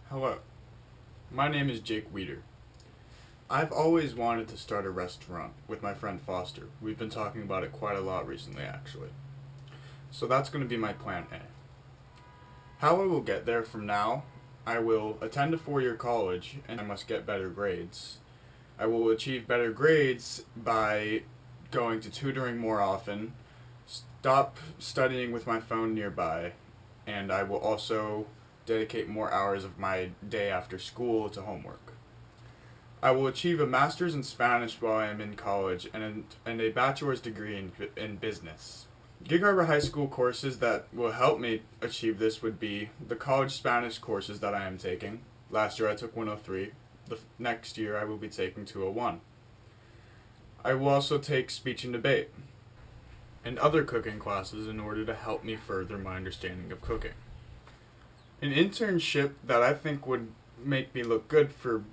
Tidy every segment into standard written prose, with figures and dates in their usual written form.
Hello, my name is Jake Weeder. I've always wanted to start a restaurant with my friend Foster. We've been talking about it quite a lot recently, actually. So that's going to be my plan A. How I will get there from now, I will attend a 4-year college and I must get better grades. I will achieve better grades by going to tutoring more often, stop studying with my phone nearby, and I will also dedicate more hours of my day after school to homework. I will achieve a master's in Spanish while I am in college and a bachelor's degree in business. Gig Harbor High School courses that will help me achieve this would be the college Spanish courses that I am taking. Last year I took 103. The next year I will be taking 201. I will also take speech and debate and other cooking classes in order to help me further my understanding of cooking. An internship that I think would make me look good for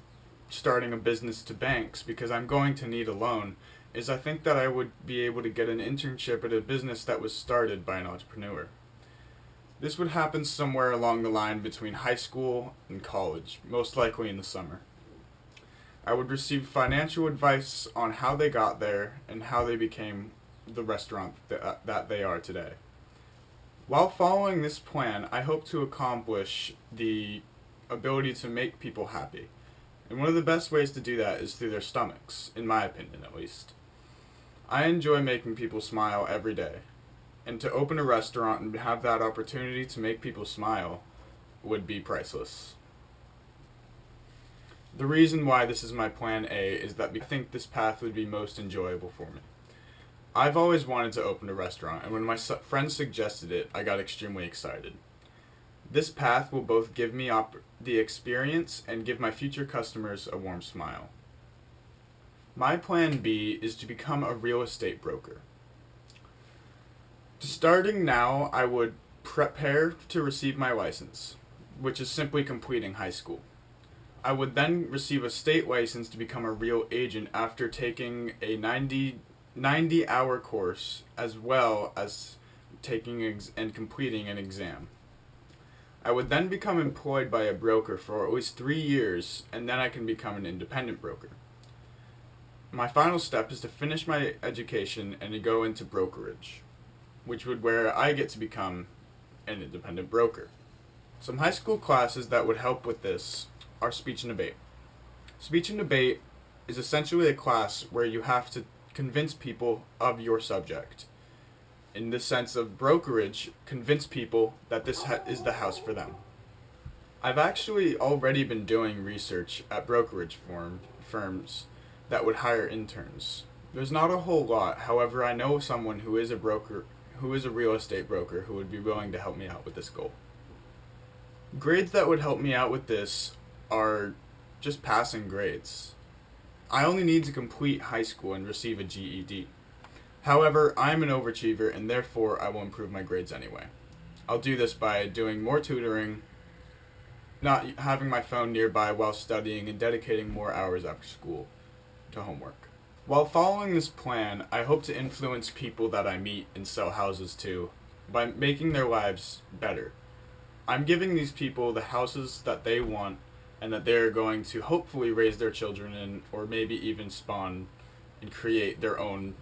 starting a business to banks, because I'm going to need a loan, is I think that I would be able to get an internship at a business that was started by an entrepreneur. This would happen somewhere along the line between high school and college, most likely in the summer. I would receive financial advice on how they got there and how they became the restaurant that they are today. While following this plan, I hope to accomplish the ability to make people happy. And one of the best ways to do that is through their stomachs, in my opinion at least. I enjoy making people smile every day. And to open a restaurant and have that opportunity to make people smile would be priceless. The reason why this is my plan A is that I think this path would be most enjoyable for me. I've always wanted to open a restaurant, and when my friend suggested it, I got extremely excited. This path will both give me the experience and give my future customers a warm smile. My plan B is to become a real estate broker. Starting now, I would prepare to receive my license, which is simply completing high school. I would then receive a state license to become a real agent after taking a 90-hour course, as well as taking and completing an exam. I would then become employed by a broker for at least 3 years, and then I can become an independent broker. My final step is to finish my education and to go into brokerage, which would where I get to become an independent broker. Some high school classes that would help with this are speech and debate. Speech and debate is essentially a class where you have to convince people of your subject. In the sense of brokerage, convince people that this is the house for them. I've actually already been doing research at brokerage firms that would hire interns. There's not a whole lot, however I know someone who is a real estate broker who would be willing to help me out with this goal. Grades that would help me out with this are just passing grades. I only need to complete high school and receive a GED. However, I'm an overachiever and therefore I will improve my grades anyway. I'll do this by doing more tutoring, not having my phone nearby while studying, and dedicating more hours after school to homework. While following this plan, I hope to influence people that I meet and sell houses to by making their lives better. I'm giving these people the houses that they want and that they're going to hopefully raise their children in, or maybe even spawn and create their own.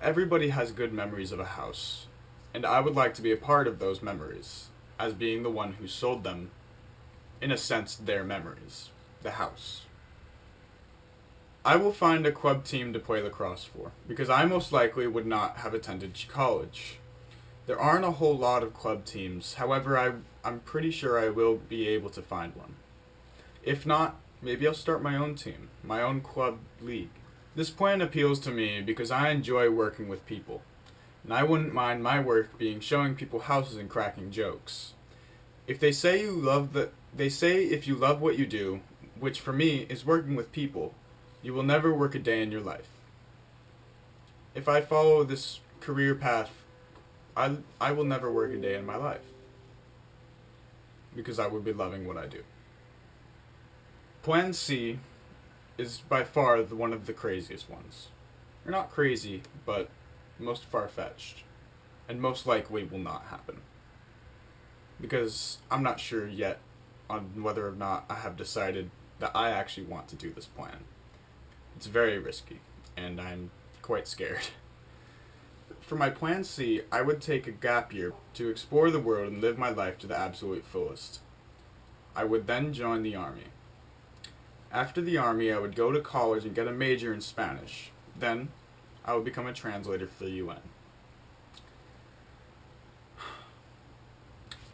Everybody has good memories of a house, and I would like to be a part of those memories, as being the one who sold them, in a sense, their memories, the house. I will find a club team to play lacrosse for, because I most likely would not have attended college. There aren't a whole lot of club teams, however I'm pretty sure I will be able to find one. If not, maybe I'll start my own team, my own club league. This plan appeals to me because I enjoy working with people, and I wouldn't mind my work being showing people houses and cracking jokes. They say if you love what you do, which for me is working with people, you will never work a day in your life. If I follow this career path, I will never work a day in my life, because I would be loving what I do. Plan C is by far one of the craziest ones. Or not crazy, but most far-fetched, and most likely will not happen. Because I'm not sure yet on whether or not I have decided that I actually want to do this plan. It's very risky, and I'm quite scared. For my plan C, I would take a gap year to explore the world and live my life to the absolute fullest. I would then join the army. After the army, I would go to college and get a major in Spanish. Then, I would become a translator for the UN.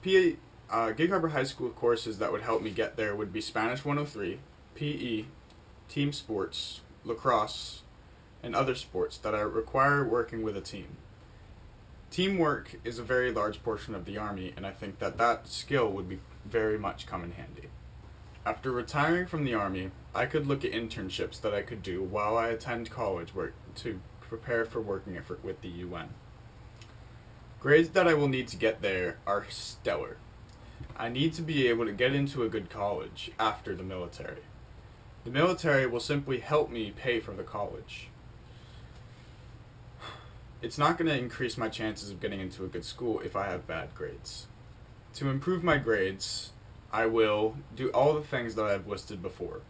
Gig Harbor High School courses that would help me get there would be Spanish 103, PE, team sports, lacrosse, and other sports that require working with a team. Teamwork is a very large portion of the Army, and I think that skill would be very much come in handy. After retiring from the Army, I could look at internships that I could do while I attend college to prepare for working with the UN. Grades that I will need to get there are stellar. I need to be able to get into a good college after the military. The military will simply help me pay for the college. It's not going to increase my chances of getting into a good school if I have bad grades. To improve my grades, I will do all the things that I've listed before.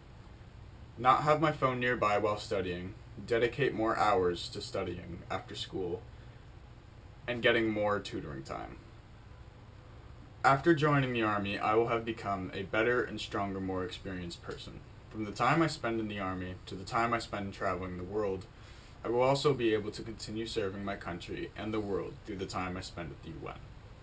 Not have my phone nearby while studying, dedicate more hours to studying after school, and getting more tutoring time. After joining the Army, I will have become a better and stronger, more experienced person. From the time I spend in the Army to the time I spend traveling the world, I will also be able to continue serving my country and the world through the time I spend at the UN.